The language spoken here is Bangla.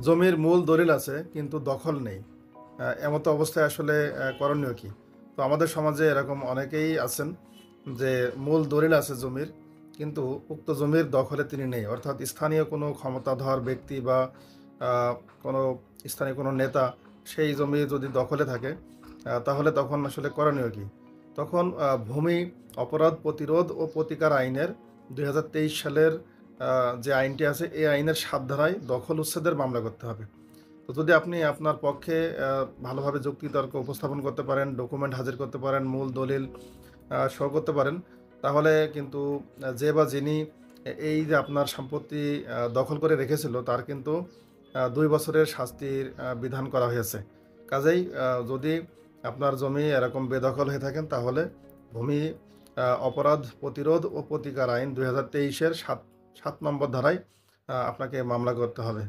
জমির মূল দলিল আছে কিন্তু দখল নেই। এমতো অবস্থায় আসলে করণীয় কি? তো আমাদের সমাজে এরকম অনেকেই আছেন যে মূল দলিল আছে জমির, কিন্তু উক্ত জমির দখলে তিনি নেই। অর্থাৎ স্থানীয় কোনো ক্ষমতাধর ব্যক্তি বা আ কোনো স্থানীয় কোনো নেতা সেই জমি যদি দখলে থাকে, তাহলে তখন আসলে করণীয় কি? তখন ভূমি অপরাধ প্রতিরোধ ও প্রতিকার আইনের ২০২৩ সালের আ যে আইনটি আছে, এই আইনের ৭ ধারায় দখল উচ্ছেদের মামলা করতে হবে। তো যদি আপনি আপনার পক্ষে ভালোভাবে যুক্তিতর্ক উপস্থাপন করতে পারেন, ডকুমেন্ট হাজির করতে পারেন, মূল দলিল শো করতে পারেন, তাহলে কিন্তু যে বা যিনি এই যে আপনার সম্পত্তি দখল করে রেখেছিল, তার কিন্তু ২ বছরের শাস্তির বিধান করা হয়েছে। কাজেই যদি আপনার জমি এরকম বেদখল হয়ে থাকেন, তাহলে ভূমি অপরাধ প্রতিরোধ ও প্রতিকার আইন ২০২৩ এর ৭ নম্বর ধারায় আপনাকে মামলা করতে হবে।